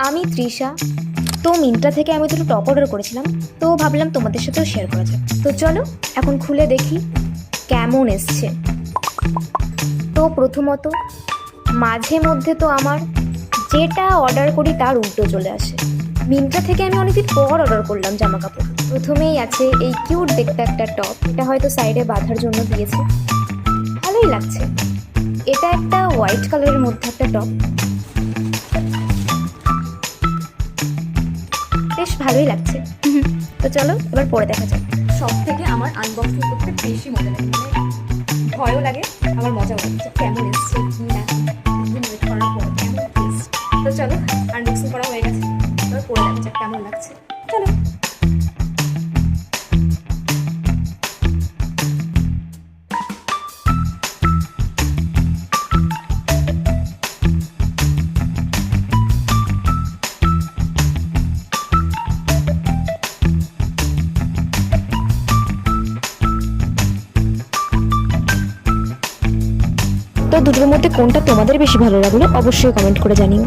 আমি তৃষা। তো মিন্ত্রা থেকে আমি দুটো টপ অর্ডার করেছিলাম, তো ভাবলাম তোমাদের সাথেও শেয়ার করা যায়। তো চলো এখন খুলে দেখি কেমন এসছে। তো প্রথমত মাঝে মধ্যে তো আমার যেটা অর্ডার করি তার উল্টো চলে আসে। মিন্ত্রা থেকে আমি অনেকদিন পর অর্ডার করলাম জামা কাপড়। প্রথমেই আছে এই কিউট দেখতে একটা টপ, এটা হয়তো সাইডে বাঁধার জন্য দিয়েছে, ভালোই লাগছে। এটা একটা হোয়াইট কালারের মধ্যে একটা টপ, বেশ ভালোই লাগছে। তো চলো এবার পরে দেখা যাক। সব থেকে আমার আনবক্সিং করতে বেশি মজা লাগে, ভয়ও লাগে, আমার মজাও লাগছে। কেমন এসছে কি না ওয়েট করার পর কেমন টেস্ট। তো চলো আনবক্সিং করা হয়ে গেছে, এবার পরে দেখা যাক কেমন লাগছে। চলো। তো দুটোর মধ্যে কোনটা তোমাদের বেশি ভালো লাগলো অবশ্যই কমেন্ট করে জানিও।